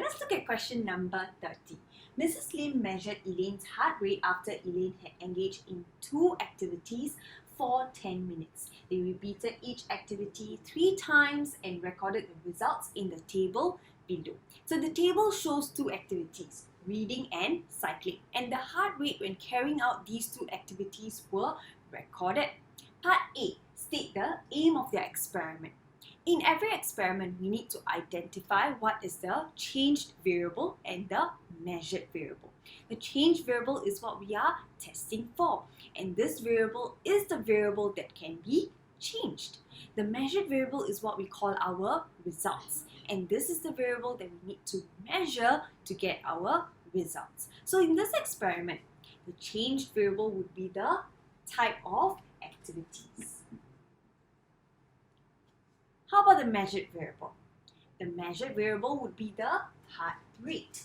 Let us look at question number 30. Mrs. Lim measured Elaine's heart rate after Elaine had engaged in 2 activities for 10 minutes. They repeated each activity 3 times and recorded the results in the table below. So the table shows 2 activities, reading and cycling, and the heart rate when carrying out these 2 activities were recorded. Part A, state the aim of their experiment. In every experiment, we need to identify what is the changed variable and the measured variable. The changed variable is what we are testing for, and this variable is the variable that can be changed. The measured variable is what we call our results, and this is the variable that we need to measure to get our results. So in this experiment, the changed variable would be the type of activities. How about the measured variable? The measured variable would be the heart rate.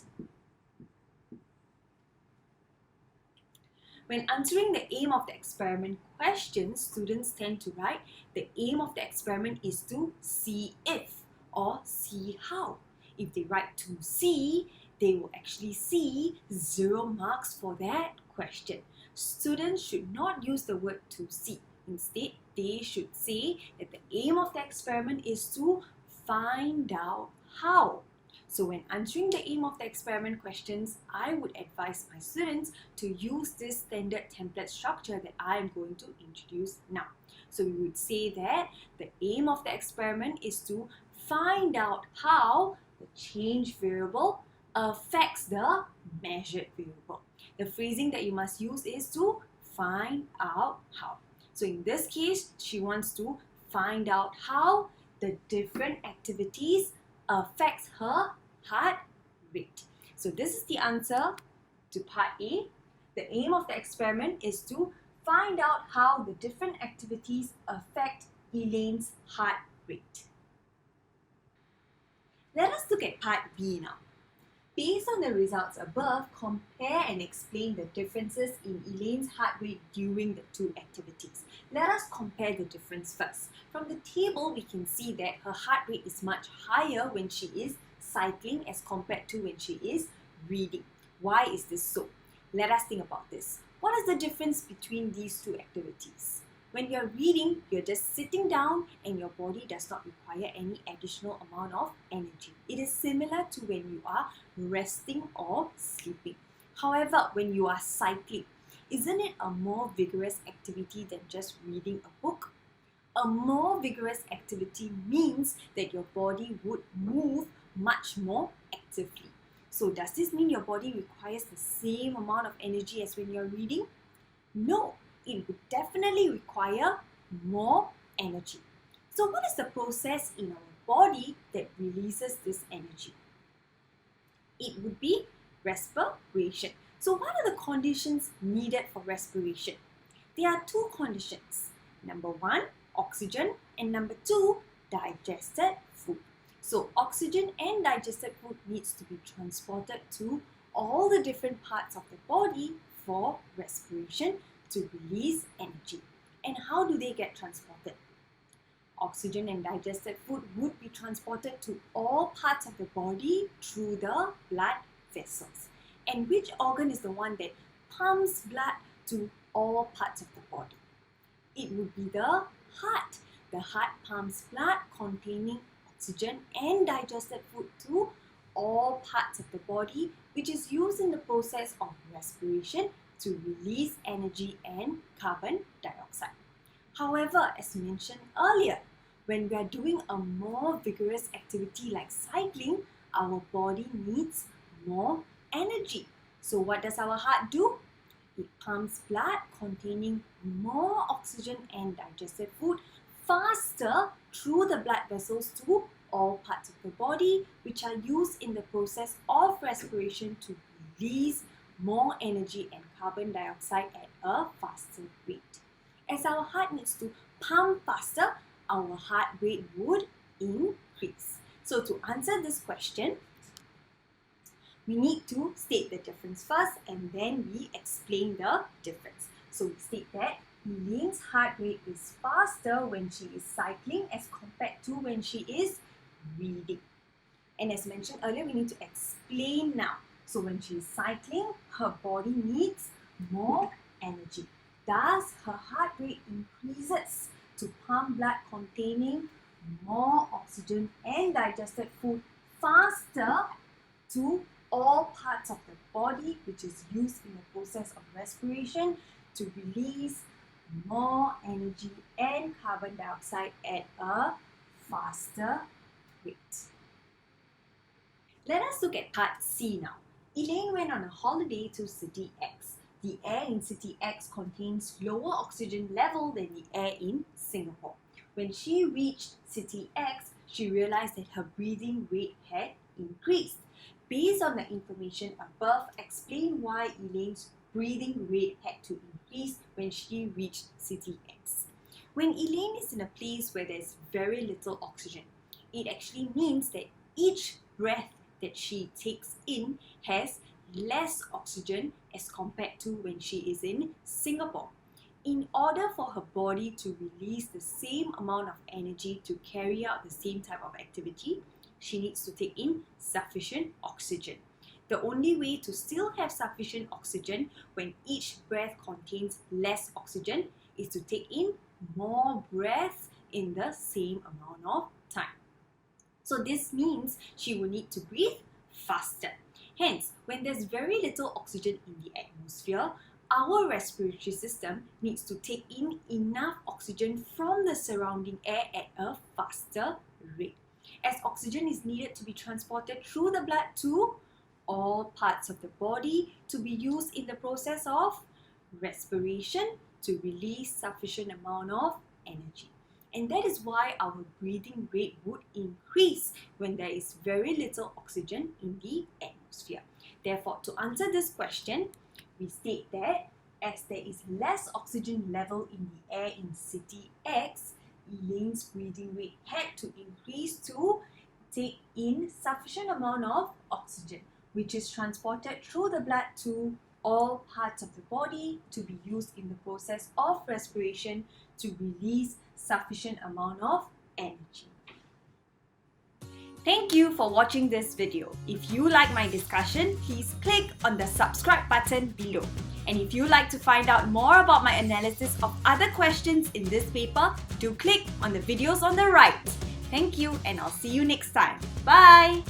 When answering the aim of the experiment questions, students tend to write the aim of the experiment is to see if or see how. If they write to see, they will actually see 0 marks for that question. Students should not use the word to see. Instead, they should say that the aim of the experiment is to find out how. So when answering the aim of the experiment questions, I would advise my students to use this standard template structure that I am going to introduce now. So we would say that the aim of the experiment is to find out how the change variable affects the measured variable. The phrasing that you must use is to find out how. So in this case, she wants to find out how the different activities affects her heart rate. So this is the answer to part A. The aim of the experiment is to find out how the different activities affect Elaine's heart rate. Let us look at part B now. Based on the results above, compare and explain the differences in Elaine's heart rate during the 2 activities. Let us compare the difference first. From the table, we can see that her heart rate is much higher when she is cycling as compared to when she is reading. Why is this so? Let us think about this. What is the difference between these 2 activities? When you are reading, you're just sitting down and your body does not require any additional amount of energy. It is similar to when you are resting or sleeping. However, when you are cycling, isn't it a more vigorous activity than just reading a book? A more vigorous activity means that your body would move much more actively. So does this mean your body requires the same amount of energy as when you're reading? No. It would definitely require more energy. So what is the process in our body that releases this energy? It would be respiration. So what are the conditions needed for respiration? There are 2 conditions. Number 1, oxygen, and number 2, digested food. So oxygen and digested food needs to be transported to all the different parts of the body for respiration to release energy. And how do they get transported? Oxygen and digested food would be transported to all parts of the body through the blood vessels. And which organ is the one that pumps blood to all parts of the body? It would be the heart. The heart pumps blood containing oxygen and digested food to all parts of the body, which is used in the process of respiration to release energy and carbon dioxide. However, as mentioned earlier, when we are doing a more vigorous activity like cycling, our body needs more energy. So what does our heart do? It pumps blood containing more oxygen and digested food faster through the blood vessels to all parts of the body, which are used in the process of respiration to release more energy and carbon dioxide at a faster rate. As our heart needs to pump faster, our heart rate would increase. So to answer this question, we need to state the difference first and then we explain the difference. So we state that Elaine's heart rate is faster when she is cycling as compared to when she is reading. And as mentioned earlier, we need to explain now. So when she's cycling, her body needs more energy. Thus, her heart rate increases to pump blood containing more oxygen and digested food faster to all parts of the body, which is used in the process of respiration to release more energy and carbon dioxide at a faster rate. Let us look at part C now. Elaine went on a holiday to City X. The air in City X contains lower oxygen level than the air in Singapore. When she reached City X, she realized that her breathing rate had increased. Based on the information above, explain why Elaine's breathing rate had to increase when she reached City X. When Elaine is in a place where there's very little oxygen, it actually means that each breath that she takes in has less oxygen as compared to when she is in Singapore. In order for her body to release the same amount of energy to carry out the same type of activity, she needs to take in sufficient oxygen. The only way to still have sufficient oxygen when each breath contains less oxygen is to take in more breaths in the same amount of time. So this means she will need to breathe faster. Hence, when there's very little oxygen in the atmosphere, our respiratory system needs to take in enough oxygen from the surrounding air at a faster rate, as oxygen is needed to be transported through the blood to all parts of the body to be used in the process of respiration to release sufficient amount of energy. And that is why our breathing rate would increase when there is very little oxygen in the atmosphere. Therefore, to answer this question, we state that as there is less oxygen level in the air in City X, Elaine's breathing rate had to increase to take in sufficient amount of oxygen, which is transported through the blood to all parts of the body to be used in the process of respiration to release sufficient amount of energy. Thank you for watching this video. If you like my discussion, please click on the subscribe button below. And if you'd like to find out more about my analysis of other questions in this paper, do click on the videos on the right. Thank you, and I'll see you next time. Bye!